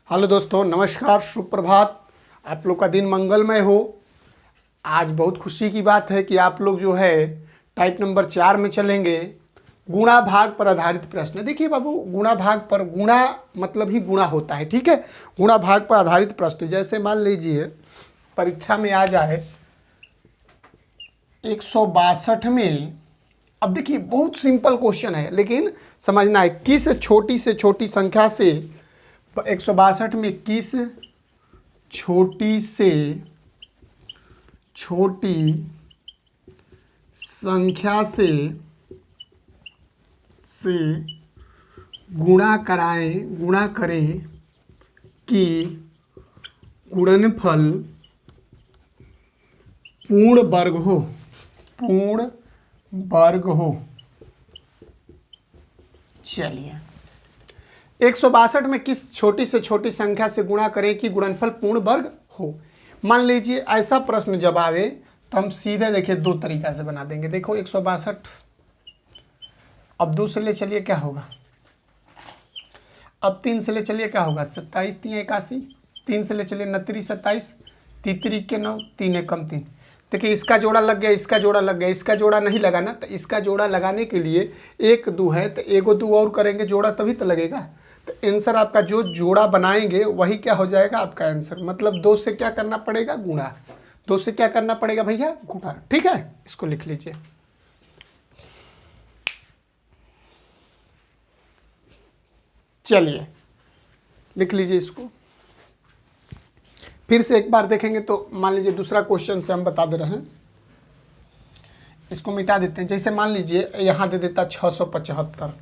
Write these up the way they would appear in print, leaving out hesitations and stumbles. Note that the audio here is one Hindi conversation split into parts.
हेलो दोस्तों, नमस्कार, सुप्रभात। आप लोग का दिन मंगलमय हो। आज बहुत खुशी की बात है कि आप लोग जो है टाइप नंबर 4 में चलेंगे। गुणा भाग पर आधारित प्रश्न। देखिए बाबू, गुणा भाग पर, गुणा मतलब ही गुणा होता है, ठीक है। गुणा भाग पर आधारित प्रश्न, जैसे मान लीजिए परीक्षा में आ जाए 162 में। अब देखिए बहुत सिंपल क्वेश्चन है, लेकिन समझना है किस छोटी से छोटी संख्या से 162 में किस छोटी से छोटी संख्या से गुणा करें कि गुणनफल पूर्ण वर्ग हो। चलिए, 162 में किस छोटी से छोटी संख्या से गुणा करें कि गुणनफल पूर्ण वर्ग हो। मान लीजिए ऐसा प्रश्न जब आवे तो हम सीधे देखिए दो तरीका से बना देंगे। देखो 162, अब 2 से ले चलिए क्या होगा, अब 3 से ले चलिए क्या होगा, 27 3 81, 3 से ले चलिए 29 27, 3 के 9, 3 एकम 3। देखिए इसका जोड़ा लग गया, इसका जोड़ा लग गया, इसका जोड़ा नहीं लगा ना, तो इसका जोड़ा लगाने के लिए 1 2 है तो एगो 2 और करेंगे जोड़ा, तभी तो लगेगा। तो आंसर आपका जो जोड़ा बनाएंगे वही क्या हो जाएगा आपका आंसर। मतलब 2 से क्या करना पड़ेगा, गुणा। 2 से क्या करना पड़ेगा भैया, गुणा। ठीक है, इसको लिख लीजिए। चलिए लिख लीजिए इसको। फिर से एक बार देखेंगे तो मान लीजिए दूसरा क्वेश्चन से हम बता दे रहे हैं, इसको मिटा देते हैं। जैसे मान लीजिए यहाँ दे देता 675।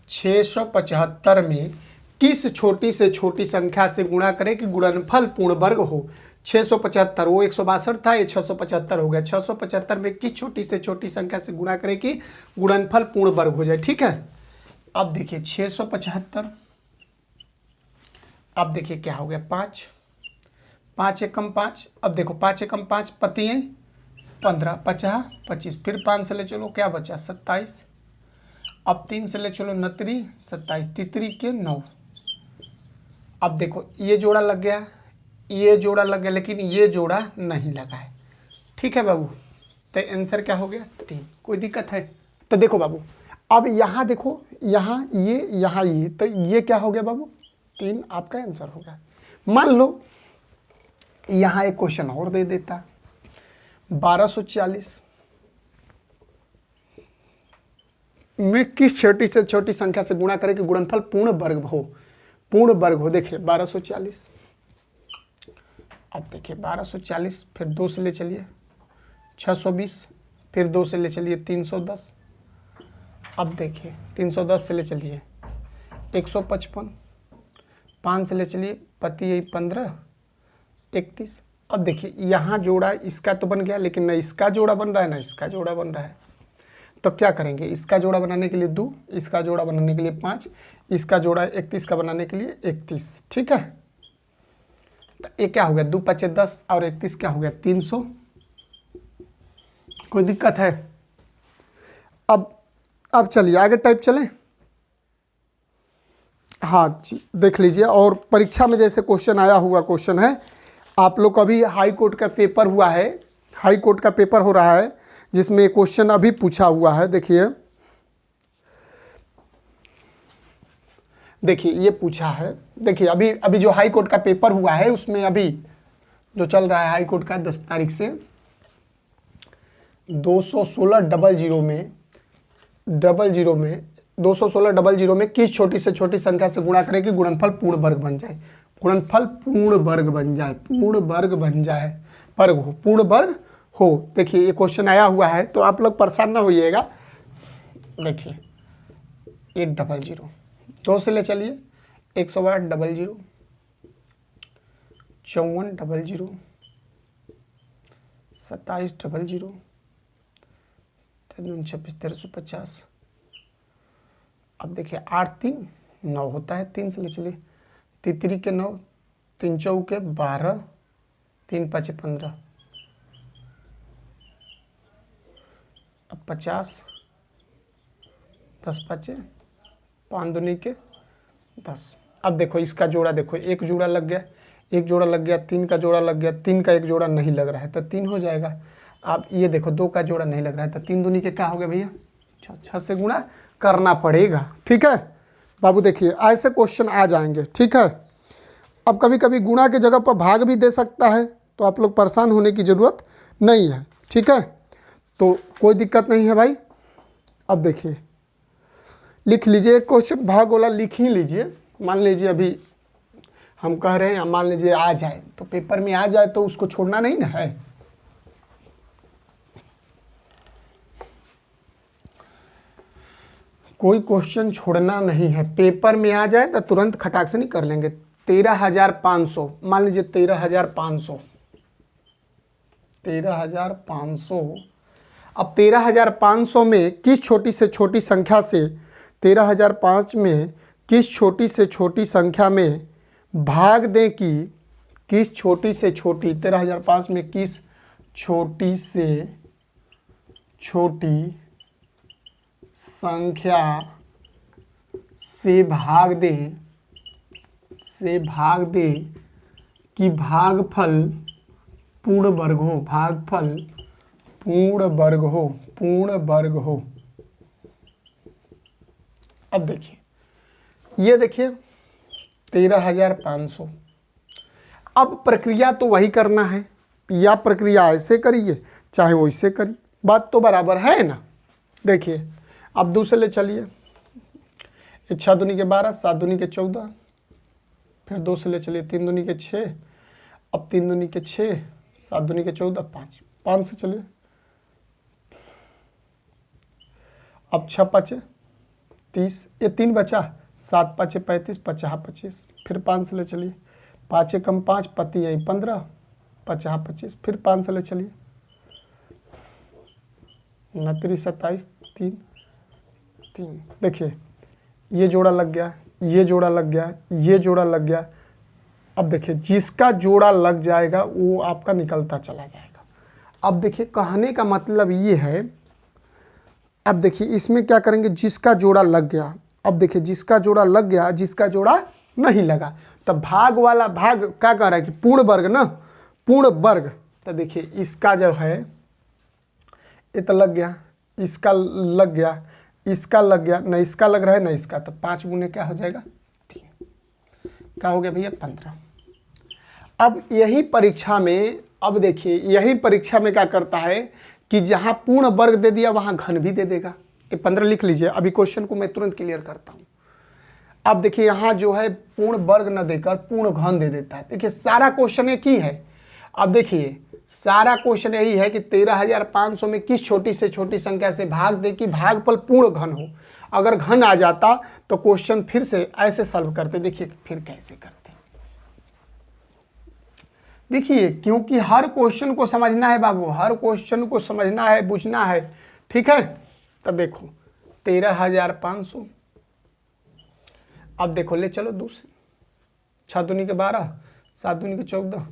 675 में किस छोटी से छोटी संख्या से गुणा करें कि गुणनफल पूर्ण वर्ग हो। 675, वो 162 था, ये 675 हो गया। 675 में किस छोटी से छोटी संख्या से गुणा करें कि गुणनफल पूर्ण वर्ग हो जाए। ठीक है, अब देखिए 675, अब देखिए क्या हो गया, 5 5 एकम 5। अब देखो 5 एकम 5 पति है 15, 50 25, फिर 5 से ले चलो क्या बचा 27। अब 3 से ले चलो 29 27, तितरी के 9। अब देखो ये जोड़ा लग गया, ये जोड़ा लग गया, लेकिन ये जोड़ा नहीं लगा है। ठीक है बाबू, तो आंसर क्या हो गया 3। कोई दिक्कत है? तो देखो बाबू, अब यहाँ देखो, यहाँ ये, तो ये क्या हो गया बाबू, 3 आपका आंसर होगा। मान लो यहाँ एक क्वेश्चन और दे देता, 1240 में किस छोटी से छोटी संख्या से गुणा करें कि गुणनफल पूर्ण वर्ग हो। देखिए 1240, अब देखिए 1240, फिर 2 से ले चलिए 620, फिर 2 से ले चलिए 310। अब देखिए 310 से ले चलिए 155, 5 से ले चलिए पति 15 31। अब देखिए यहाँ जोड़ा इसका तो बन गया, लेकिन न इसका जोड़ा बन रहा है ना इसका जोड़ा बन रहा है। तो क्या करेंगे, इसका जोड़ा बनाने के लिए 2, इसका जोड़ा बनाने के लिए 5, इसका जोड़ा 31 का बनाने के लिए 31। ठीक है, तो ये क्या हो गया, 2 5 10 और 31 क्या हो गया 300। कोई दिक्कत है? अब चलिए आगे टाइप चलें। हाँ जी, देख लीजिए। और परीक्षा में जैसे क्वेश्चन आया हुआ क्वेश्चन है, आप लोग का अभी हाई कोर्ट का पेपर हुआ है, हाई कोर्ट का पेपर हो रहा है, जिसमें क्वेश्चन अभी पूछा हुआ है। देखिए ये पूछा है। देखिए अभी जो हाई कोर्ट का पेपर हुआ है उसमें अभी जो चल रहा है हाई कोर्ट का 10 तारीख से, 216 में 216 में किस छोटी से छोटी संख्या से गुणा करें कि गुणनफल पूर्ण वर्ग बन जाए। गुणनफल पूर्ण वर्ग बन जाए, पूर्ण वर्ग हो। देखिए ये क्वेश्चन आया हुआ है, तो आप लोग परेशान ना होइएगा। देखिए 800, 2 से ले चलिए 108 00, 54 00, 27 00, 56 1350। अब देखिए 8 3 9 होता है, 3 से ले चलिए तितरी के 9, 3 चौके 12, 3 5 15। अब 50, 10 5 5 दूनी के 10। अब देखो इसका जोड़ा देखो, एक जोड़ा लग गया, एक जोड़ा लग गया, 3 का जोड़ा लग गया, 3 का एक जोड़ा नहीं लग रहा है तो 3 हो जाएगा। अब ये देखो 2 का जोड़ा नहीं लग रहा है तो 3 दूनी के क्या हो गया भैया 6 से गुणा करना पड़ेगा। ठीक है बाबू, देखिए ऐसे क्वेश्चन आ जाएंगे। ठीक है, अब कभी कभी गुणा के जगह पर भाग भी दे सकता है, तो आप लोग परेशान होने की ज़रूरत नहीं है। ठीक है, तो कोई दिक्कत नहीं है भाई। अब देखिए लिख लीजिए, एक क्वेश्चन भाग वाला लिख ही लीजिए। मान लीजिए अभी हम कह रहे हैं, मान लीजिए आ जाए तो पेपर में आ जाए तो उसको छोड़ना नहीं ना है। कोई क्वेश्चन छोड़ना नहीं है, पेपर में आ जाए तो तुरंत खटाक से नहीं कर लेंगे। 13,500 मान लीजिए 13,500, 13,500। अब 13,500 में किस छोटी से छोटी संख्या से 13,500 में किस छोटी से छोटी संख्या में भाग दें कि किस छोटी से छोटी 13,500 में किस छोटी से छोटी संख्या से भाग दे कि भागफल पूर्ण वर्ग हो, भागफल पूर्ण वर्ग हो, पूर्ण वर्ग हो। अब देखिए ये देखिए 13,500। अब प्रक्रिया तो वही करना है, या प्रक्रिया ऐसे करिए चाहे वो इससे करिए, बात तो बराबर है ना। देखिए अब दूसरे चलिए, 6 दूनी के 12, 7 दूनी के 14, फिर 2 से ले चलिए 3 दूनी के 6, अब 3 दूनी के 6, 7 दूनी के 14, 5, 5 से चलिए, अब 6 5 30, ये 3 बचा, 7 5 35, 50 25, फिर 5 से ले चलिए, 5 कम 5 पति यहीं 15, 50 25, फिर 5 से ले चलिए, 29 27 3 3। देखिए ये जोड़ा लग गया, ये जोड़ा लग गया, ये जोड़ा लग गया। अब देखिए जिसका जोड़ा लग जाएगा वो आपका निकलता चला जाएगा। अब देखिए कहने का मतलब ये है, अब देखिए इसमें क्या करेंगे, जिसका जोड़ा लग गया। अब देखिए जिसका जोड़ा लग गया, जिसका जोड़ा नहीं लगा, तब भाग वाला भाग क्या कह रहा है कि पूर्ण वर्ग ना, पूर्ण वर्ग। तो देखिए इसका जो है ये तो लग गया, इसका लग गया, इसका लग गया, न इसका लग रहा है न इसका, तो 5 गुने क्या हो जाएगा 3, क्या हो गया भैया 15। अब यही परीक्षा में, अब देखिए यही परीक्षा में क्या करता है कि जहाँ पूर्ण वर्ग दे दिया वहाँ घन भी दे देगा। ये 15 लिख लीजिए, अभी क्वेश्चन को मैं तुरंत क्लियर करता हूँ। अब देखिए यहाँ जो है पूर्ण वर्ग न देकर पूर्ण घन दे देता है। देखिए सारा क्वेश्चन एक ही है। अब देखिए सारा क्वेश्चन यही है कि 13,500 में किस छोटी से छोटी संख्या से भाग दे कि भागफल पूर्ण घन हो। अगर घन आ जाता तो क्वेश्चन फिर से ऐसे सॉल्व करते। देखिए फिर कैसे करते, देखिए क्योंकि हर क्वेश्चन को समझना है बाबू, हर क्वेश्चन को समझना है, बुझना है। ठीक है, तब देखो 13,500। अब देखो ले चलो दूसरे, 6 दूनी के 12, 7 दूनी के 14,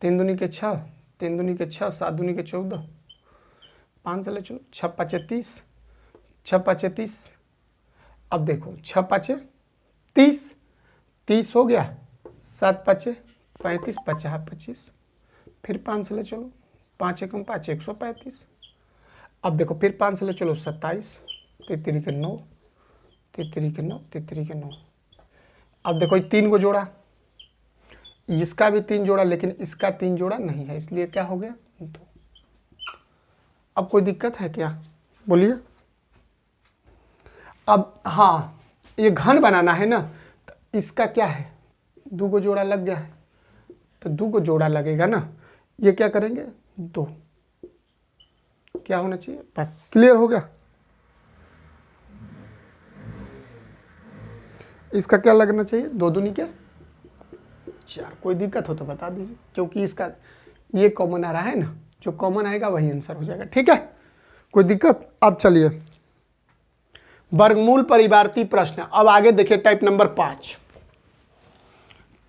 3 दूनी के 6, 3 दूनी के 6, 7 दूनी के 14, 5 से ले चलो, 6 5 30, 6 5 30। अब देखो 6 5 30, 30 हो गया, 7 5 35, 50 25, फिर 5 से ले चलो, 5 कम 5 135। अब देखो फिर 5 से ले चलो 27, 33 के 9, 33 के 9, 33 के 9। अब देखो 3 को जोड़ा, इसका भी 3 जोड़ा, लेकिन इसका 3 जोड़ा नहीं है, इसलिए क्या हो गया 2। अब कोई दिक्कत है क्या, बोलिए। अब हाँ ये घन बनाना है ना, तो इसका क्या है 2 को जोड़ा लग गया है, तो 2 को जोड़ा लगेगा ना, ये क्या करेंगे 2, क्या होना चाहिए, बस क्लियर हो गया। इसका क्या लगना चाहिए 2 दूनी के 4। कोई दिक्कत हो तो बता दीजिए, क्योंकि इसका ये कॉमन आ रहा है ना, जो कॉमन आएगा वही आंसर हो जाएगा। ठीक है, कोई दिक्कत। अब चलिए वर्गमूल परिवारती प्रश्न। अब आगे देखिए type number 5,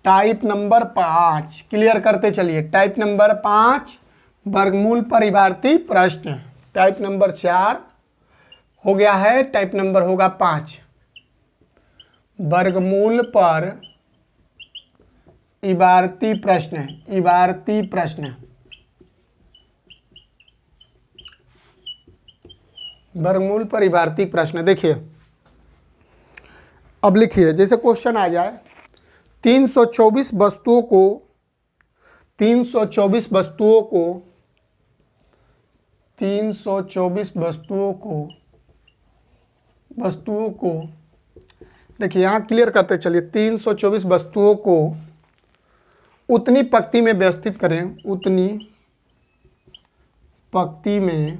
type number 5 clear करते चलिए। टाइप नंबर 5 वर्गमूल परिवारती प्रश्न। टाइप नंबर 4 हो गया है, टाइप नंबर होगा 5 वर्गमूल पर इबारती प्रश्न, इबारती प्रश्न, वर्गमूल पर इबारती प्रश्न। देखिए अब लिखिए, जैसे क्वेश्चन आ जाए 324 वस्तुओं को 324 वस्तुओं को 324 वस्तुओं को देखिए यहाँ क्लियर करते चलिए। 324 वस्तुओं को उतनी पंक्ति में व्यवस्थित करें, उतनी पंक्ति में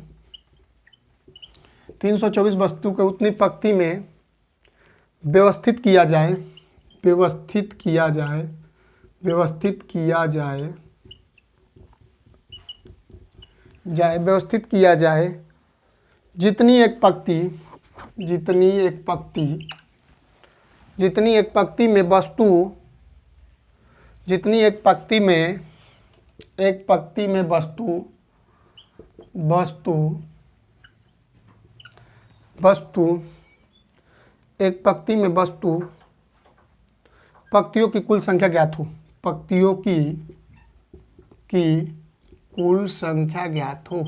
324 वस्तु को उतनी पंक्ति में व्यवस्थित किया जाए, व्यवस्थित किया जाए, व्यवस्थित किया जाए, व्यवस्थित किया जाए, जितनी एक पंक्ति, जितनी एक पंक्ति, जितनी एक पंक्ति में वस्तु, जितनी एक पंक्ति में, एक पंक्ति में वस्तु, वस्तु, वस्तु, एक पंक्ति में वस्तु, पंक्तियों की कुल संख्या ज्ञात हो, पंक्तियों की कुल संख्या ज्ञात हो,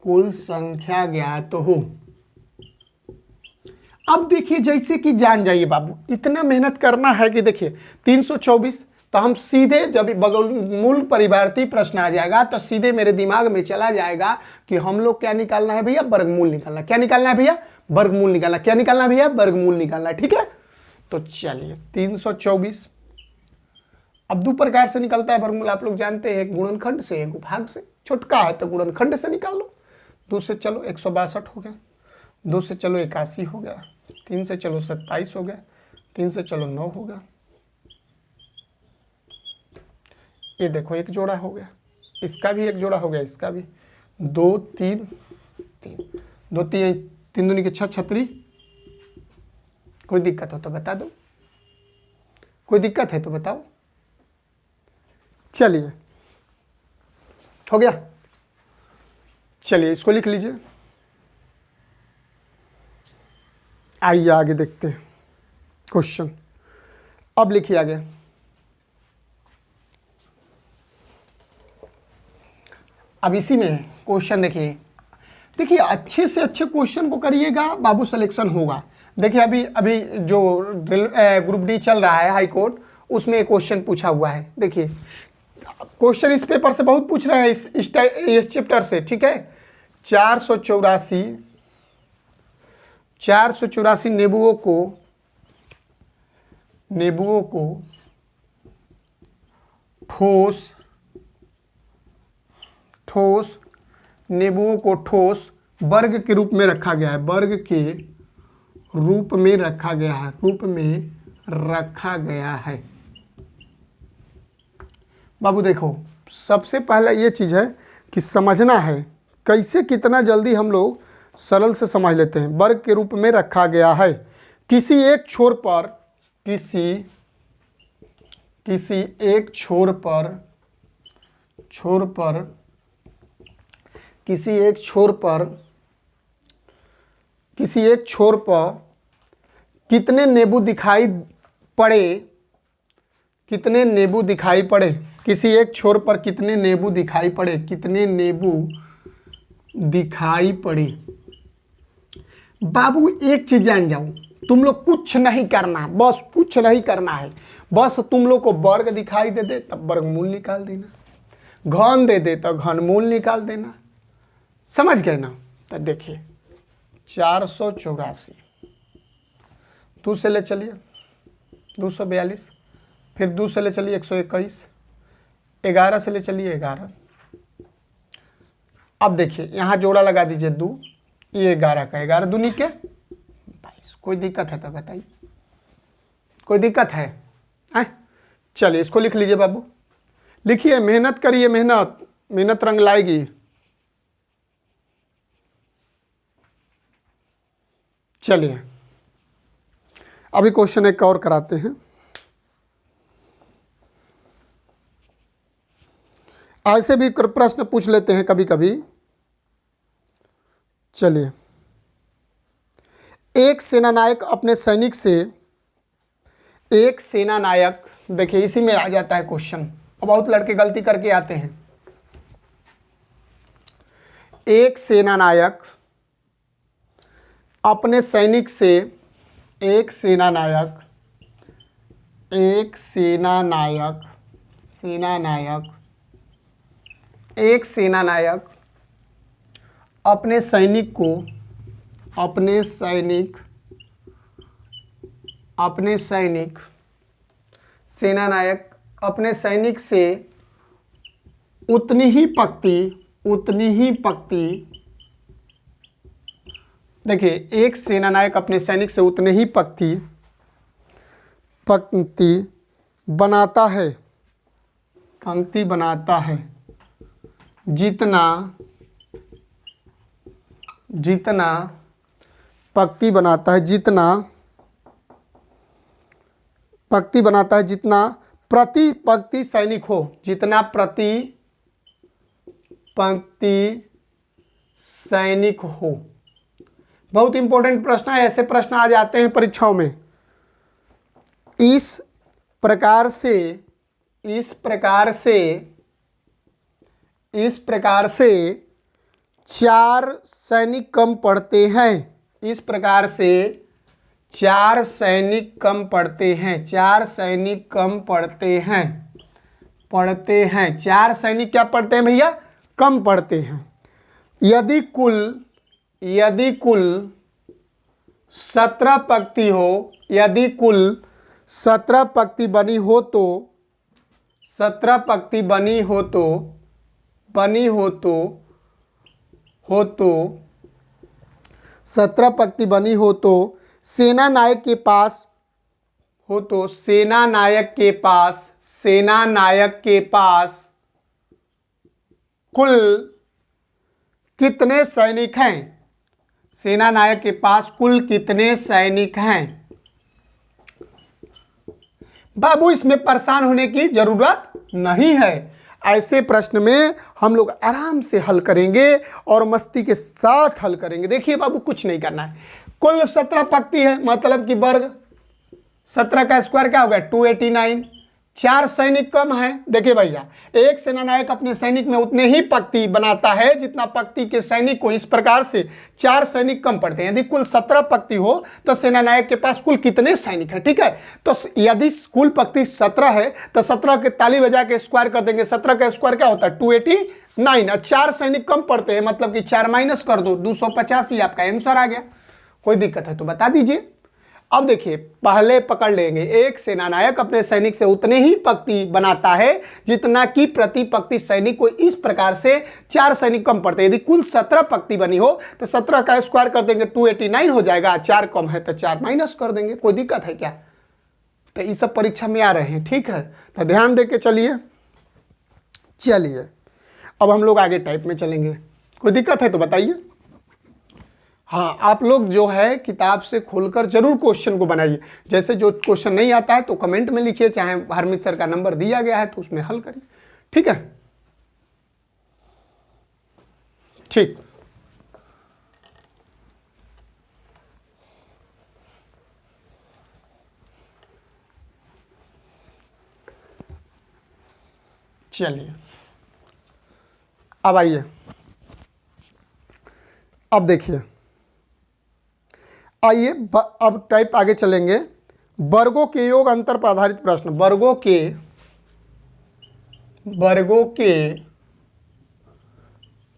कुल संख्या ज्ञात हो। अब देखिए जैसे कि जान जाइए बाबू, इतना मेहनत करना है कि देखिए 324, तो हम सीधे जब वर्गमूल परिवारती प्रश्न आ जाएगा तो सीधे मेरे दिमाग में चला जाएगा कि हम लोग क्या निकालना है भैया, वर्गमूल निकालना। क्या निकालना है भैया, वर्गमूल निकालना। क्या निकालना है भैया, वर्गमूल निकालना। ठीक है, तो चलिए 324 अब दो प्रकार से निकलता है वर्गमूल, आप लोग जानते हैं, एक गुणनखंड से, एक भाग से। छोटका है तो गुणनखंड से निकाल लो। 2 से चलो 162 हो गया, 2 से चलो 81 हो गया, 3 से चलो 27 हो गया, 3 से चलो 9 हो गया। ये देखो एक जोड़ा हो गया, इसका भी एक जोड़ा हो गया, इसका भी 2 3 3 2 3 3 दूनी के 6 छतरी। कोई दिक्कत हो तो बता दो, कोई दिक्कत है तो बताओ। चलिए हो गया, चलिए इसको लिख लीजिए। आइए आगे देखते हैं क्वेश्चन। अब लिखिए आगे, अब इसी में क्वेश्चन देखिए, देखिए अच्छे से अच्छे क्वेश्चन को करिएगा बाबू, सिलेक्शन होगा। देखिए अभी अभी जो ग्रुप डी चल रहा है हाई कोर्ट, उसमें क्वेश्चन पूछा हुआ है। देखिए क्वेश्चन इस पेपर से बहुत पूछ रहे हैं, इस चैप्टर से। ठीक है, 484 नेबुओं को ठोस नेबुओं को ठोस वर्ग के रूप में रखा गया है, वर्ग के रूप में रखा गया है, रूप में रखा गया है। बाबू देखो सबसे पहला ये चीज़ है कि समझना है कैसे, कितना जल्दी हम लोग सरल से समझ लेते हैं। वर्ग के रूप में रखा गया है, किसी एक छोर पर, किसी एक छोर पर कितने नेबू दिखाई पड़े, कितने नेबू दिखाई पड़े, किसी एक छोर पर कितने नेबू दिखाई पड़े, कितने नेबू दिखाई पड़े। बाबू एक चीज जान जाओ, तुम लोग कुछ नहीं करना, बस कुछ नहीं करना है, बस तुम लोग को वर्ग दिखाई दे तब वर्गमूल निकाल देना, घन दे तो घनमूल निकाल देना। समझ गए ना। तो देखिए 484, 2 से ले चलिए 242, फिर 2 से ले चलिए 121, 11 से ले चलिए 11। अब देखिए यहाँ जोड़ा लगा दीजिए 2, ये 11 का 11 दूनी के 22। कोई दिक्कत है तो बताइए, कोई दिक्कत है? चलिए इसको लिख लीजिए बाबू, लिखिए, मेहनत करिए, मेहनत रंग लाएगी। चलिए अभी क्वेश्चन एक और कराते हैं। ऐसे भी प्रश्न पूछ लेते हैं कभी कभी। चलिए, एक सेनानायक अपने सैनिक से एक सेना नायक, देखिए इसी में आ जाता है क्वेश्चन, और बहुत लड़के गलती करके आते हैं। एक सेना नायक अपने सैनिक से, एक सेना नायक अपने सैनिक को, सेना नायक अपने सैनिक से उतनी ही पक्ति, देखिए एक सेना नायक अपने सैनिक से उतने ही पंक्ति बनाता है जितना पक्ति बनाता है जितना प्रति पंक्ति सैनिक हो, जितना प्रति पंक्ति सैनिक हो। बहुत इंपॉर्टेंट प्रश्न है, ऐसे प्रश्न आ जाते हैं परीक्षाओं में। इस प्रकार से 4 सैनिक कम पड़ते हैं। इस प्रकार से 4 सैनिक कम पड़ते हैं। 4 सैनिक क्या पड़ते हैं भैया? कम पड़ते हैं। यदि कुल 17 पंक्ति हो, यदि कुल 17 पंक्ति बनी हो तो 17 पंक्ति बनी हो तो सेना नायक के पास कुल कितने सैनिक हैं? सेना नायक के पास कुल कितने सैनिक हैं? बाबू इसमें परेशान होने की जरूरत नहीं है। ऐसे प्रश्न में हम लोग आराम से हल करेंगे और मस्ती के साथ हल करेंगे। देखिए बाबू कुछ नहीं करना है। कुल 17 पंक्ति है, मतलब कि वर्ग 17 का स्क्वायर क्या होगा? 289। 4 सैनिक कम है। देखिए भैया, एक सेना नायक अपने सैनिक में उतने ही पंक्ति बनाता है जितना पंक्ति के सैनिक को। इस प्रकार से 4 सैनिक कम पड़ते हैं। यदि कुल 17 पंक्ति हो तो सेना नायक के पास कुल कितने सैनिक हैं? ठीक है, तो यदि कुल पंक्ति 17 है तो 17 के ताली बजा के स्क्वायर कर देंगे। 17 का स्क्वायर क्या होता है? 289। 4 सैनिक कम पड़ते हैं, मतलब कि 4 माइनस कर दो, 285 आपका आंसर आ गया। कोई दिक्कत है तो बता दीजिए। अब देखिए, पहले पकड़ लेंगे। एक सेनानायक अपने सैनिक से उतने ही पंक्ति बनाता है जितना कि प्रति पंक्ति सैनिक को। इस प्रकार से 4 सैनिक कम पड़ते हैं। यदि कुल 17 पंक्ति बनी हो तो 17 का स्क्वायर कर देंगे, 289 हो जाएगा। 4 कम है तो 4 माइनस कर देंगे। कोई दिक्कत है क्या? तो ये सब परीक्षा में आ रहे हैं। ठीक है, तो ध्यान दे के चलिए। अब हम लोग आगे टाइप में चलेंगे। कोई दिक्कत है तो बताइए। हाँ, आप लोग जो है किताब से खोलकर जरूर क्वेश्चन को बनाइए। जैसे जो क्वेश्चन नहीं आता है तो कमेंट में लिखिए, चाहे हरमित सर का नंबर दिया गया है तो उसमें हल करिए। ठीक है, ठीक। चलिए, अब आइए, अब देखिए, आइए अब टाइप आगे चलेंगे। वर्गों के योग अंतर पर आधारित प्रश्न। वर्गों के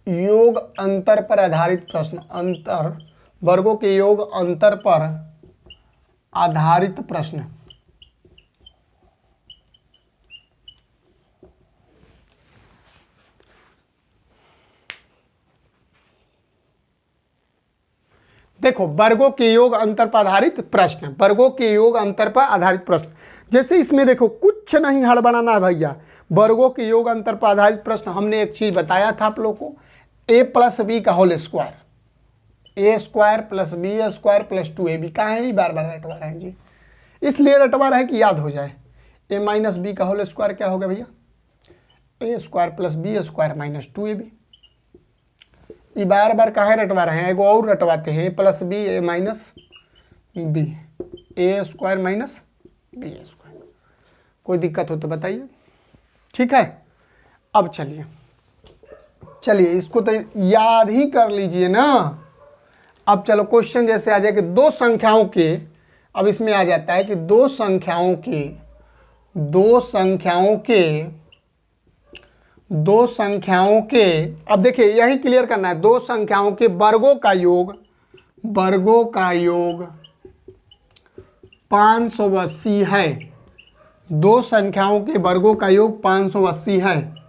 योग अंतर पर आधारित प्रश्न। वर्गों के योग अंतर पर आधारित प्रश्न। देखो, वर्गों के योग अंतर पर आधारित प्रश्न। वर्गों के योग अंतर पर आधारित प्रश्न, जैसे इसमें देखो कुछ नहीं हड़बड़ाना है भैया। वर्गों के योग अंतर पर आधारित प्रश्न, हमने एक चीज बताया था आप लोगों को, a प्लस बी का whole square, a square plus B square plus 2ab। कहाँ है? बार बार रटवा रहे हैं जी, इसलिए रटवा रहे हैं कि याद हो जाए। a माइनस बी का होल स्क्वायर क्या होगा भैया? a square plus B square minus 2ab। ये बार बार काहे रटवा रहे हैं? एगो और रटवाते हैं, a plus B A minus B, A square minus B square. कोई दिक्कत हो तो बताइए, ठीक है। अब चलिए इसको तो याद ही कर लीजिए ना। अब चलो क्वेश्चन जैसे आ जाए कि दो संख्याओं के, अब इसमें आ जाता है कि दो संख्याओं के अब देखिए यही क्लियर करना है, दो संख्याओं के वर्गों का योग 580 है। दो संख्याओं के वर्गों का योग 580 है।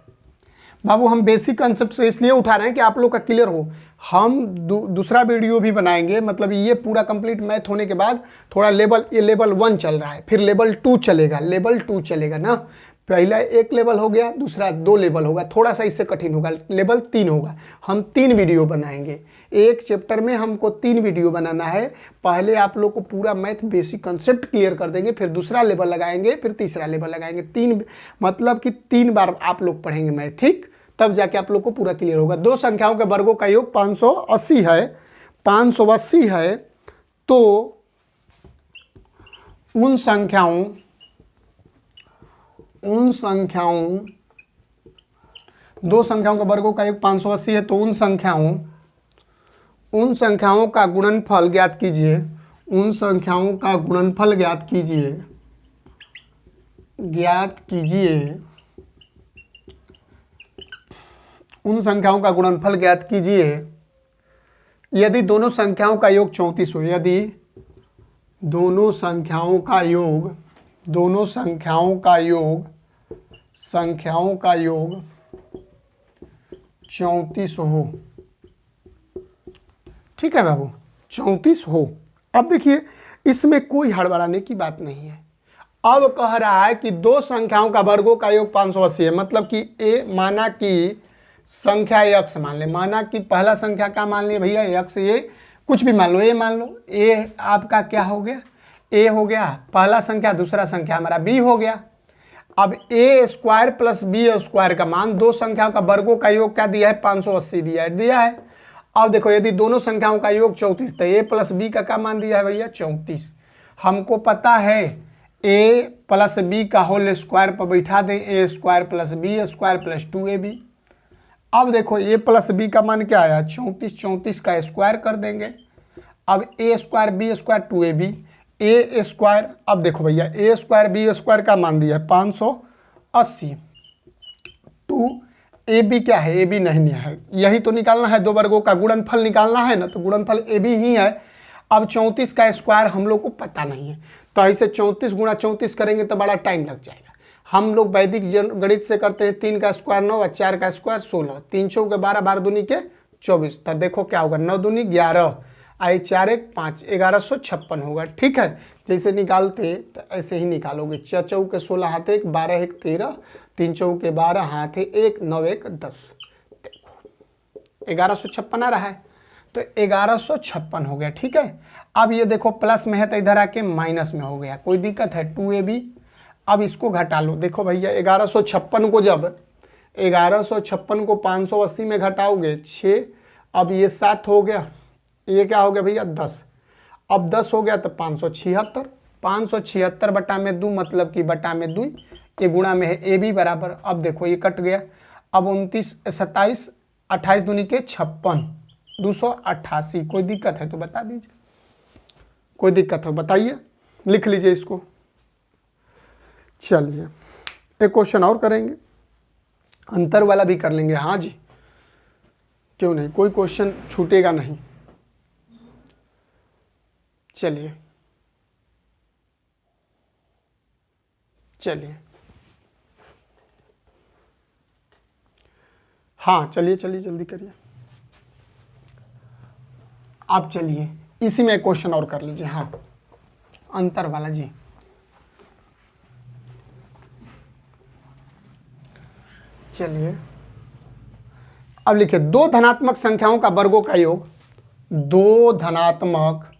बाबू हम बेसिक कंसेप्ट से इसलिए उठा रहे हैं कि आप लोग का क्लियर हो। हम दूसरा वीडियो भी बनाएंगे, मतलब ये पूरा कंप्लीट मैथ होने के बाद थोड़ा ये लेवल 1 चल रहा है, फिर लेवल 2 चलेगा ना। पहला एक लेवल हो गया, दूसरा 2 लेवल होगा, थोड़ा सा इससे कठिन होगा, लेवल 3 होगा। हम 3 वीडियो बनाएंगे, एक चैप्टर में हमको 3 वीडियो बनाना है। पहले आप लोग को पूरा मैथ बेसिक कंसेप्ट क्लियर कर देंगे, फिर दूसरा लेवल लगाएंगे, फिर तीसरा लेवल लगाएंगे। 3 मतलब कि 3 बार आप लोग पढ़ेंगे मैथ, ठीक, तब जाके आप लोग को पूरा क्लियर होगा। दो संख्याओं के वर्गों का योग 580 है, तो उन संख्याओं दो संख्याओं के वर्गों का योग 580 है, तो उन संख्याओं का गुणनफल ज्ञात कीजिए। उन संख्याओं का गुणनफल ज्ञात कीजिए यदि दोनों संख्याओं का योग 34 हो। यदि दोनों संख्याओं का योग 34 हो, ठीक है बाबू, 34 हो। अब देखिए इसमें कोई हड़बड़ाने की बात नहीं है। अब कह रहा है कि दो संख्याओं का वर्गों का योग 580 है, मतलब कि ए, माना कि संख्या x मान ले, माना कि पहला संख्या का मान लिया भैया x, ये कुछ भी मान लो, ए मान लो, ए आपका क्या हो गया, ए हो गया पहला संख्या, दूसरा संख्या हमारा b हो गया। अब ए स्क्वायर प्लस बी स्क्वायर का मान, दो संख्याओं का वर्गों का योग क्या दिया है, 580 दिया है। अब देखो यदि दोनों संख्याओं का योग 34, तो ए प्लस बी का क्या मान दिया है भैया, 34। हमको पता है ए प्लस बी का होल स्क्वायर पर बैठा दें, a square plus B square plus 2ab। अब देखो ए प्लस बी का मान क्या आया, 34 का स्क्वायर कर देंगे। अब ए स्क्वायर बी स्क्वायर 2ab, ए स्क्वायर, अब देखो भैया ए स्क्वायर बी स्क्वायर का मान दिया है 580, 2ab क्या है, ab नहीं है, यही तो निकालना है, दो वर्गों का गुणनफल निकालना है ना, तो गुणनफल ab ही है। अब 34 का स्क्वायर हम लोग को पता नहीं है, तो ऐसे 34 गुणा 34 करेंगे तो बड़ा टाइम लग जाएगा। हम लोग वैदिक गणित से करते हैं, 3 का स्क्वायर 9 और 4 का स्क्वायर 16, 3 चौक के 12, 12 दूनी के 24, तब देखो क्या होगा, 9 दूनी 11, आई 4 1 5, 1156 होगा, ठीक है। जैसे निकालते तो ऐसे ही निकालोगे, 4 चौक के 16 हाथ 1, 12 1 13, 3 चौक के 12 हाथ 1, 9 1 10, देखो 1156 आ रहा है, तो 1156 हो गया, ठीक है। अब ये देखो प्लस में है तो इधर आके माइनस में हो गया, कोई दिक्कत है, 2ab। अब इसको घटा लो, देखो भैया 1156 को जब 1156 को 580 में घटाओगे 6, अब ये 7 हो गया, ये क्या हो गया भैया 10, अब 10 हो गया तो 576 बटा में 2, मतलब कि बटा में 2, ये गुणा में है ए बी बराबर। अब देखो ये कट गया, अब 29 27 28 दूनी के 56, 288। कोई दिक्कत है तो बता दीजिए, कोई दिक्कत हो बताइए, लिख लीजिए इसको। चलिए एक क्वेश्चन और करेंगे, अंतर वाला भी कर लेंगे, हाँ जी क्यों नहीं, कोई क्वेश्चन छूटेगा नहीं। चलिए हाँ चलिए जल्दी करिए। आप चलिए इसी में क्वेश्चन और कर लीजिए, हाँ अंतर वाला जी। चलिए अब लिखिए, दो धनात्मक संख्याओं का वर्गों का योग, दो धनात्मक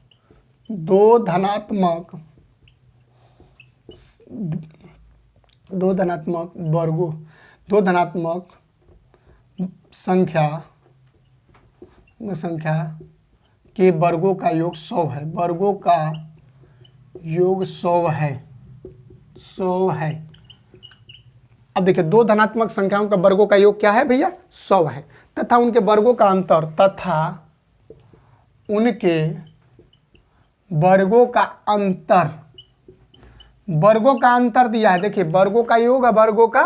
संख्या के वर्गों का योग 100 है, वर्गों का योग 100 है, 100 है। अब देखिए दो धनात्मक संख्याओं का वर्गों का योग क्या है भैया 100 है, तथा उनके वर्गों का अंतर वर्गों का अंतर दिया है। देखिए वर्गों का योग और वर्गों का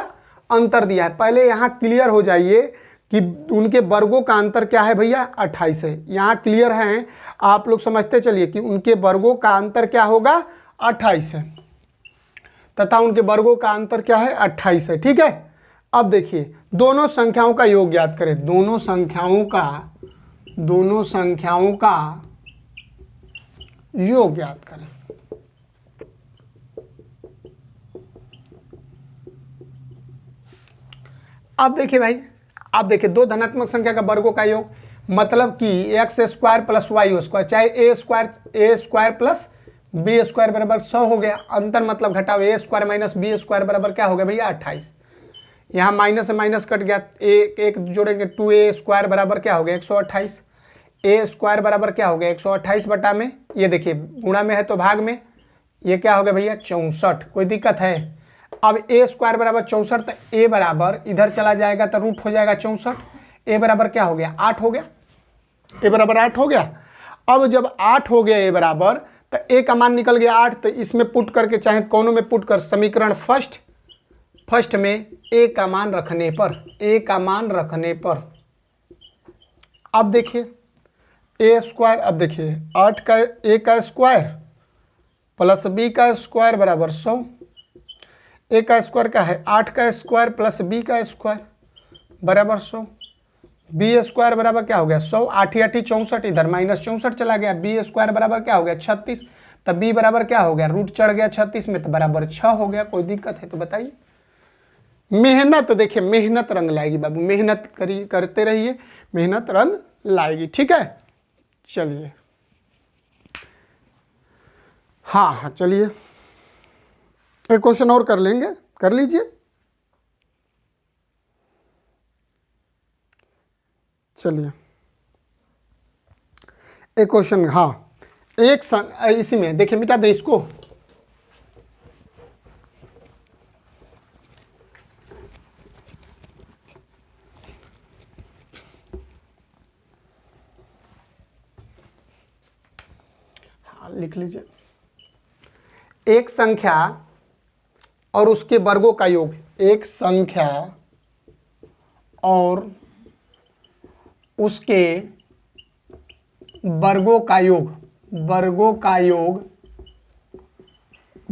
अंतर दिया है। पहले यहाँ क्लियर हो जाइए कि उनके वर्गों का अंतर क्या है भैया 28 है। यहाँ क्लियर है, आप लोग समझते चलिए कि उनके वर्गों का अंतर क्या होगा 28 है, तथा उनके वर्गों का अंतर क्या है 28 है। ठीक है, अब देखिए दोनों संख्याओं का योग ज्ञात करें। दोनों संख्याओं का योग ज्ञात करें। अब देखिए भाई, अब देखिए दो धनात्मक संख्या का वर्गों का योग मतलब कि X square plus Y square, चाहे A square plus B square बराबर 100 हो गया। अंतर मतलब घटाओ, A square minus B square बराबर क्या हो गया भैया 28। यहाँ माइनस से माइनस कट गया, एक जोड़ेंगे 2a स्क्वायर बराबर क्या हो गया 128। ए स्क्वायर बराबर क्या हो गया 128 बटा में, ये देखिए गुणा में है तो भाग में, ये क्या हो गया भैया 64। कोई दिक्कत है? अब ए स्क्वायर बराबर 64, तो ए बराबर इधर चला जाएगा तो रूट हो जाएगा 64। ए बराबर क्या हो गया 8 हो गया। ए बराबर 8 हो गया। अब जब 8 हो गया ए बराबर, तो ए का मान निकल गया 8, तो इसमें पुट करके चाहे कोनों में पुट कर समीकरण फर्स्ट में ए का मान रखने पर अब देखिए ए स्क्वायर, अब देखिए 8 का ए का स्क्वायर प्लस बी का स्क्वायर बराबर 100। ए का स्क्वायर का है 8 का स्क्वायर प्लस बी का स्क्वायर बराबर 100। बी स्क्वायर बराबर क्या हो गया 100, 8 8 64, इधर माइनस 64 चला गया। बी स्क्वायर बराबर क्या हो गया 36, तब बी बराबर क्या हो गया रूट चढ़ गया 36 में, तो बराबर 6 हो गया। कोई दिक्कत है तो बताइए। मेहनत, देखिए मेहनत रंग लाएगी बाबू, मेहनत करते रहिए, मेहनत रंग लाएगी। ठीक है, चलिए हाँ चलिए एक क्वेश्चन और कर लेंगे, कर लीजिए। चलिए एक क्वेश्चन, हाँ इसी में देखिए, मिटा दे इसको। हाँ लिख लीजिए। एक संख्या और उसके वर्गों का योग, एक संख्या और उसके वर्गों का योग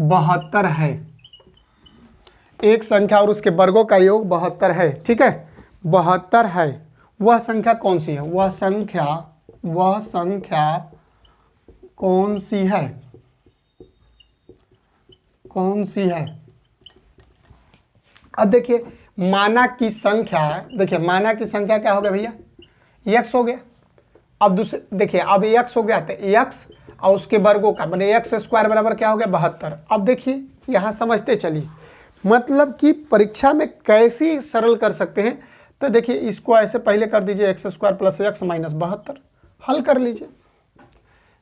72 है। एक संख्या और उसके वर्गों का योग 72 है। ठीक है, 72 है। वह संख्या कौन सी है? वह संख्या कौन सी है? अब देखिए माना की संख्या, देखिए माना की संख्या क्या हो गया भैया x हो गया। अब दूसरे देखिए, अब x हो गया तो x और उसके वर्गों का मतलब एक्स स्क्वायर बराबर क्या हो गया 72। अब देखिए यहाँ समझते चलिए, मतलब कि परीक्षा में कैसे सरल कर सकते हैं। तो देखिए इसको ऐसे पहले कर दीजिए, x square plus x minus 72, हल कर लीजिए।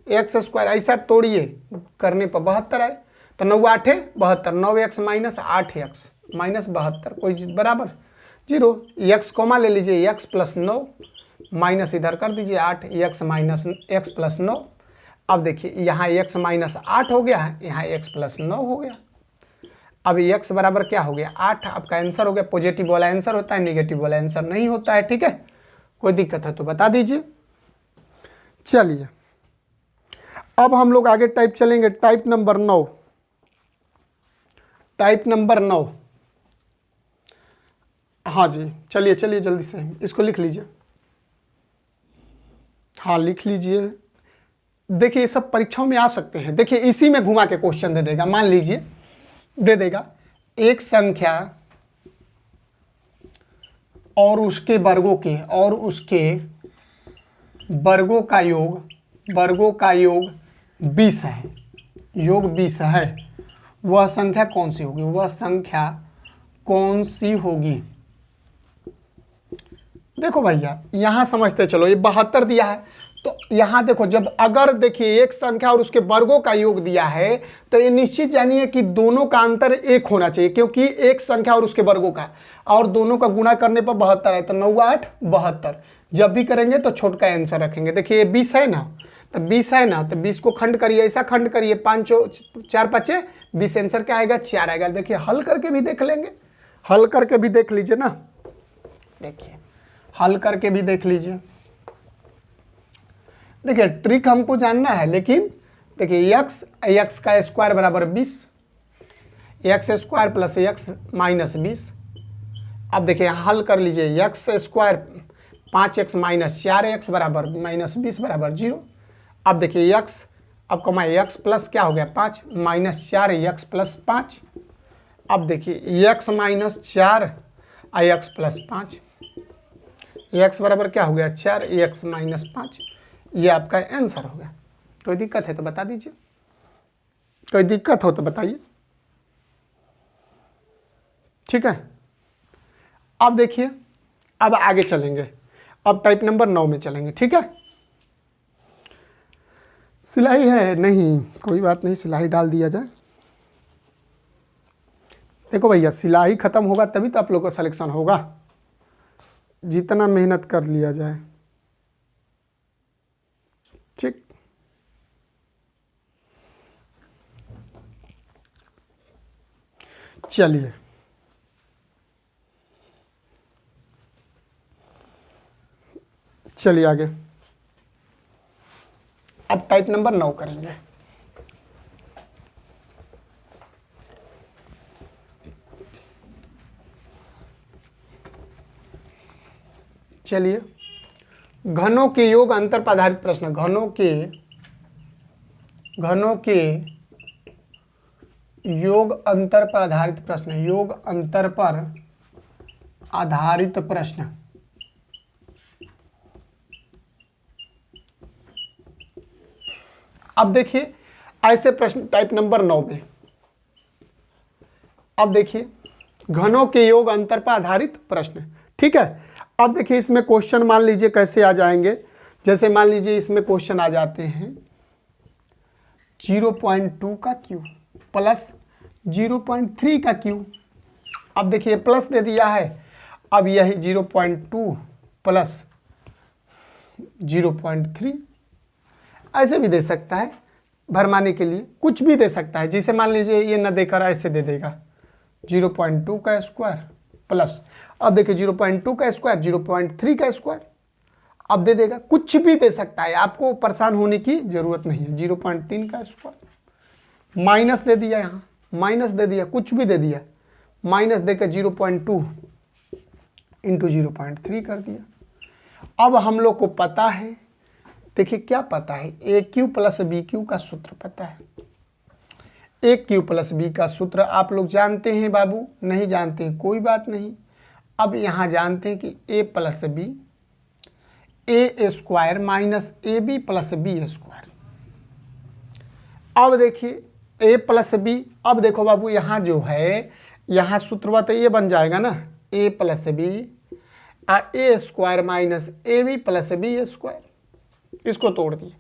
एक्स स्क्वायर ऐसा तोड़िए करने पर 72 आए, तो 9 8 72, 9x माइनस 8x माइनस 72 कोई चीज़ बराबर 0। x कॉमा ले लीजिए, x प्लस 9 माइनस इधर कर दीजिए 8, x माइनस x प्लस 9। अब देखिए यहाँ x माइनस 8 हो गया है, यहाँ x प्लस 9 हो गया। अब x बराबर क्या हो गया 8। आपका आंसर हो गया। पॉजिटिव वाला आंसर होता है, नेगेटिव वाला आंसर नहीं होता है। ठीक है, कोई दिक्कत है तो बता दीजिए। चलिए अब हम लोग आगे टाइप चलेंगे, टाइप नंबर 9। हाँ जी, चलिए जल्दी से इसको लिख लीजिए। हाँ लिख लीजिए। देखिए ये सब परीक्षाओं में आ सकते हैं। देखिए इसी में घुमा के क्वेश्चन दे देगा, मान लीजिए दे देगा एक संख्या और उसके वर्गों का योग 20 है। योग 20 है। वह संख्या कौन सी होगी? देखो भैया यहाँ समझते चलो, ये 72 दिया है तो यहाँ देखो, जब अगर देखिए एक संख्या और उसके वर्गों का योग दिया है तो ये निश्चित जानिए कि दोनों का अंतर एक होना चाहिए, क्योंकि एक संख्या और उसके वर्गों का और दोनों का गुणा करने पर 72 है, तो 9 8 72। जब भी करेंगे तो छोटका आंसर रखेंगे। देखिए 20 है ना, तो 20 है ना, तो 20 को खंड करिए, ऐसा खंड करिए, 5 4 5 20, आंसर क्या आएगा 4 आएगा। देखिए हल करके भी देख लेंगे, हल करके भी देख लीजिए ना, देखिए हल करके भी देख लीजिए। देखिए ट्रिक हमको जानना है, लेकिन देखिए एक्स का स्क्वायर बराबर 20, x square plus x minus 20। अब देखिए हल कर लीजिए, x square 5x minus 4x बराबर माइनस 20 बराबर 0। अब देखिए एक्स, अब कमाए एक्स प्लस क्या हो गया 5 माइनस 4x प्लस 5। अब देखिए x minus 4 x plus 5, x बराबर क्या हो गया 4 एक्स माइनस 5। ये आपका आंसर हो गया। कोई दिक्कत है तो बता दीजिए, कोई दिक्कत हो तो बताइए, ठीक है। अब देखिए, अब आगे चलेंगे, अब टाइप नंबर 9 में चलेंगे, ठीक है। सिलाई है नहीं, कोई बात नहीं, सिलाई डाल दिया जाए। देखो भैया, सिलाई खत्म होगा तभी तो आप लोग का सिलेक्शन होगा, जितना मेहनत कर लिया जाए, ठीक। चलिए चलिए आगे, अब टाइप नंबर 9 करेंगे। चलिए, घनों के योग अंतर पर आधारित प्रश्न, घनों के योग अंतर पर आधारित प्रश्न, योग अंतर पर आधारित प्रश्न। अब देखिए ऐसे प्रश्न टाइप नंबर 9 में, अब देखिए घनों के योग अंतर पर आधारित प्रश्न, ठीक है। अब देखिए इसमें क्वेश्चन मान लीजिए कैसे आ जाएंगे, जैसे मान लीजिए इसमें क्वेश्चन आ जाते हैं 0.2 का क्यू प्लस 0.3 का क्यू। अब देखिए प्लस दे दिया है, अब यही 0.2 प्लस 0.3, ऐसे भी दे सकता है भरमाने के लिए, कुछ भी दे सकता है। जिसे मान लीजिए ये न देकर ऐसे दे देगा 0.2 का स्क्वायर प्लस, अब देखिए 0.2 का स्क्वायर 0.3 का स्क्वायर, अब दे देगा, कुछ भी दे सकता है, आपको परेशान होने की जरूरत नहीं है। 0.3 का स्क्वायर माइनस दे दिया, यहाँ माइनस दे दिया, कुछ भी दे दिया, माइनस देकर 0.2 इंटू 0.3 कर दिया। अब हम लोग को पता है, देखिए क्या पता है, ए क्यू प्लस बी क्यू का सूत्र पता है। ए क्यू प्लस बी का सूत्र आप लोग जानते हैं बाबू, नहीं जानते हैं कोई बात नहीं। अब यहाँ जानते हैं कि a plus B, A square minus a b plus B square. अब देखिए ए प्लस बी, अब देखो बाबू यहाँ जो है, यहाँ सूत्र तो ये बन जाएगा ना, ए प्लस बी और a square minus a b plus B square, इसको तोड़ दिए।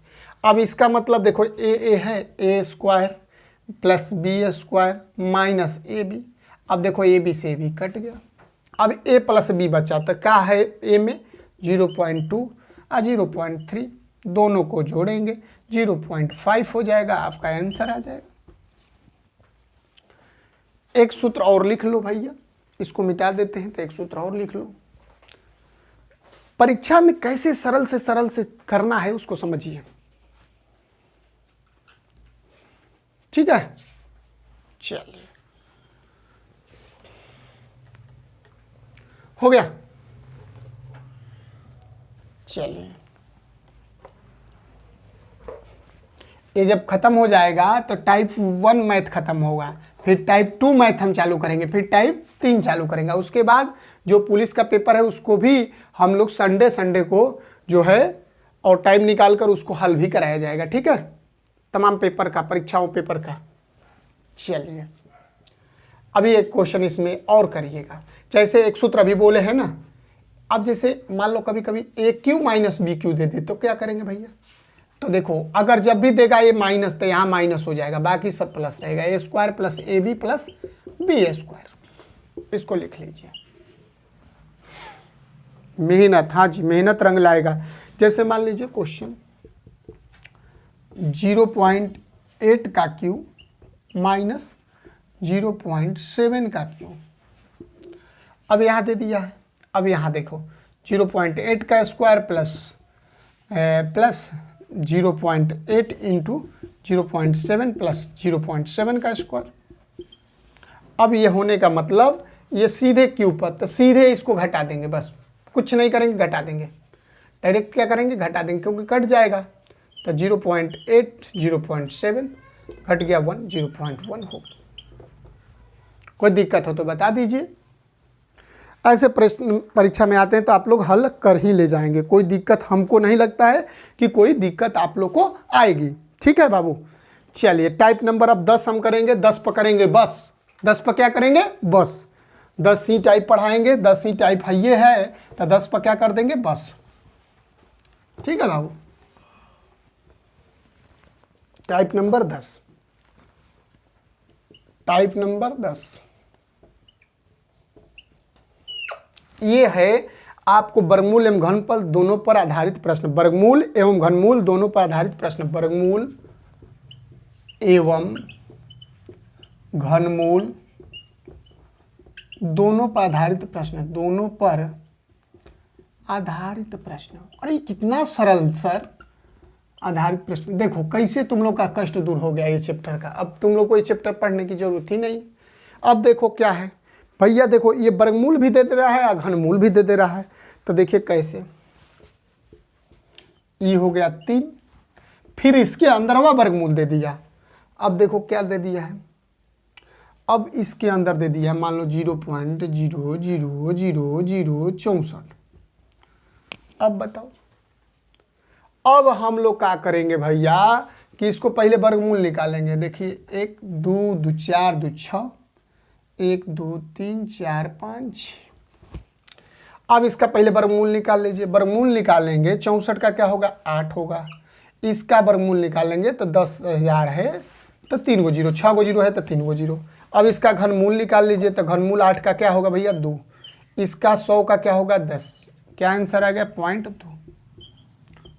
अब इसका मतलब देखो ए है, a square plus B square minus a b, अब देखो ए बी से बी कट गया, अब ए प्लस बी बचा, तो क्या है ए में 0.2 और 0.3, दोनों को जोड़ेंगे 0.5 हो जाएगा, आपका आंसर आ जाएगा। एक सूत्र और लिख लो भैया, इसको मिटा देते हैं तो एक सूत्र और लिख लो। परीक्षा में कैसे सरल से करना है उसको समझिए, ठीक है। चलिए हो गया, चलिए ये जब खत्म हो जाएगा तो टाइप 1 मैथ खत्म होगा, फिर टाइप 2 मैथ हम चालू करेंगे, फिर टाइप 3 चालू करेंगे। उसके बाद जो पुलिस का पेपर है उसको भी हम लोग संडे को जो है और टाइम निकाल कर उसको हल भी कराया जाएगा, ठीक है, तमाम पेपर का, परीक्षाओं पेपर का। चलिए अभी एक क्वेश्चन इसमें और करिएगा, जैसे एक सूत्र अभी बोले हैं ना, अब जैसे मान लो कभी कभी ए क्यू माइनस बी क्यू दे दे तो क्या करेंगे भैया, तो देखो अगर जब भी देगा ये माइनस तो यहाँ माइनस हो जाएगा, बाकी सब प्लस रहेगा, a square plus a b plus B square. इसको लिख लीजिए। मेहनत, हाँ जी मेहनत रंग लाएगा। जैसे मान लीजिए क्वेश्चन 0.8 का क्यूब माइनस 0.7 का क्यूब, अब यहाँ दे दिया है। अब यहाँ देखो 0.8 का स्क्वायर प्लस 0.8 इंटू 0.7 प्लस 0.7 का स्क्वायर। अब ये होने का मतलब ये सीधे क्यूब पर, तो सीधे इसको घटा देंगे, बस कुछ नहीं करेंगे, घटा देंगे। डायरेक्ट क्या करेंगे, घटा देंगे, क्योंकि कट जाएगा। तो 0.8 0.7 घट गया 1, 0.1 हो। कोई दिक्कत हो तो बता दीजिए। ऐसे प्रश्न परीक्षा में आते हैं तो आप लोग हल कर ही ले जाएंगे, कोई दिक्कत हमको नहीं लगता है कि कोई दिक्कत आप लोग को आएगी। ठीक है बाबू, चलिए टाइप नंबर अब 10 हम करेंगे, 10 पर करेंगे बस। 10 पर क्या करेंगे, बस। 10 ही टाइप पढ़ाएंगे, 10 ही टाइप है ये है, तो 10 पर क्या कर देंगे, बस। ठीक है बाबू, टाइप नंबर 10, टाइप नंबर 10 ये है आपको वर्गमूल एवं घनफल दोनों पर आधारित प्रश्न, वर्गमूल एवं घनमूल दोनों पर आधारित प्रश्न, वर्गमूल एवं घनमूल दोनों पर आधारित प्रश्न, दोनों पर आधारित प्रश्न। अरे कितना सरल सर, आधारित प्रश्न। देखो कैसे तुम लोग का कष्ट दूर हो गया ये चैप्टर का, अब तुम लोग को ये चैप्टर पढ़ने की जरूरत ही नहीं। अब देखो क्या है भैया, देखो ये वर्गमूल भी दे रहा है और घनमूल भी दे रहा है। तो देखिए कैसे, ये हो गया 3, फिर इसके अंदरवा वर्गमूल दे दिया। अब देखो क्या दे दिया है, अब इसके अंदर दे दिया है मान लो 0.0000064। अब बताओ, अब हम लोग क्या करेंगे भैया कि इसको पहले वर्गमूल निकालेंगे। देखिए 1 2 2 4 2 6, 1 2 3 4 5 6। अब इसका पहले वर्गमूल निकाल लीजिए। वर्गमूल निकालेंगे 64 का क्या होगा, 8 होगा। इसका वर्गमूल निकालेंगे तो 10,000 है तो 3 गो 0, 6 गो 0 है तो 3 गो 0। अब इसका घनमूल निकाल लीजिए, तो घनमूल 8 का क्या होगा भैया, 2। इसका 100 का क्या होगा, 10। क्या आंसर आ गया, 0.2।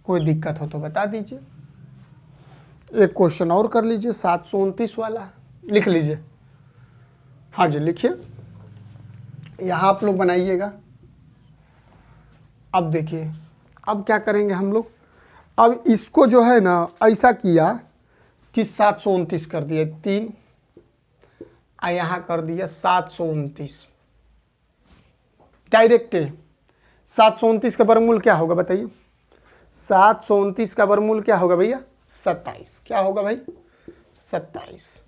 कोई दिक्कत हो तो बता दीजिए। एक क्वेश्चन और कर लीजिए, 729 वाला लिख लीजिए। हाँ जी लिखिए, यहाँ आप लोग बनाइएगा। अब देखिए अब क्या करेंगे हम लोग, अब इसको जो है ना ऐसा किया कि 729 कर दिया 3, और यहाँ कर दिया 729 डायरेक्ट। 729 का वर्गमूल क्या होगा बताइए, 729 का वर्गमूल क्या होगा भैया, 27। क्या होगा भाई, 27।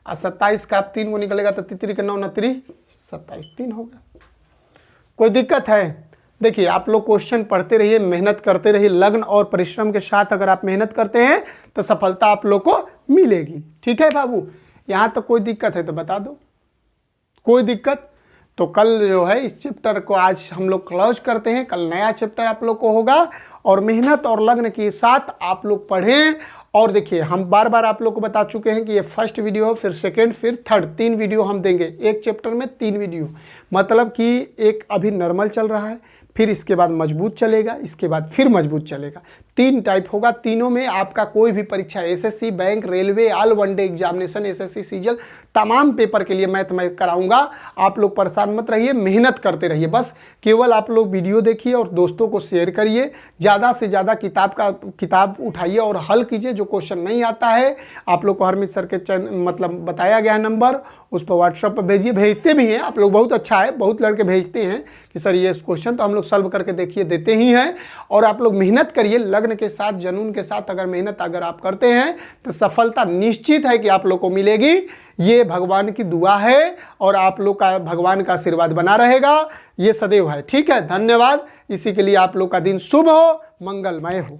और 27 का आप 3 को निकलेगा तो 3 के 9 9 27, 3 होगा। कोई दिक्कत है, देखिए आप लोग क्वेश्चन पढ़ते रहिए, मेहनत करते रहिए, लगन और परिश्रम के साथ अगर आप मेहनत करते हैं तो सफलता आप लोग को मिलेगी। ठीक है बाबू, यहाँ तक कोई दिक्कत है तो बता दो। कोई दिक्कत तो कल जो है इस चैप्टर को आज हम लोग क्लोज करते हैं, कल नया चैप्टर आप लोग को होगा, और मेहनत और लगन के साथ आप लोग पढ़ें। और देखिए हम बार बार आप लोग को बता चुके हैं कि ये फर्स्ट वीडियो, फिर सेकेंड, फिर थर्ड, 3 वीडियो हम देंगे। एक चैप्टर में 3 वीडियो, मतलब कि एक अभी नॉर्मल चल रहा है, फिर इसके बाद मजबूत चलेगा, इसके बाद फिर मजबूत चलेगा। 3 टाइप होगा, तीनों में आपका कोई भी परीक्षा, SSC, bank, railway, all one day examination, SSC, CGL, तमाम पेपर के लिए मैं कराऊंगा। आप लोग परेशान मत रहिए, मेहनत करते रहिए। बस केवल आप लोग वीडियो देखिए और दोस्तों को शेयर करिए, ज़्यादा से ज़्यादा किताब उठाइए और हल कीजिए। जो क्वेश्चन नहीं आता है आप लोग को हरमीत सर के मतलब बताया गया नंबर, उस पर व्हाट्सएप पर भेजिए। भेजते भी हैं आप लोग, बहुत अच्छा है, बहुत लड़के भेजते हैं कि सर ये क्वेश्चन, तो हम लोग सॉल्व करके देखिए देते ही हैं। और आप लोग मेहनत करिए, लगन के साथ, जुनून के साथ अगर मेहनत अगर आप करते हैं तो सफलता निश्चित है कि आप लोग को मिलेगी। ये भगवान की दुआ है और आप लोग का भगवान का आशीर्वाद बना रहेगा, ये सदैव है। ठीक है, धन्यवाद। इसी के लिए आप लोग का दिन शुभ हो, मंगलमय हो।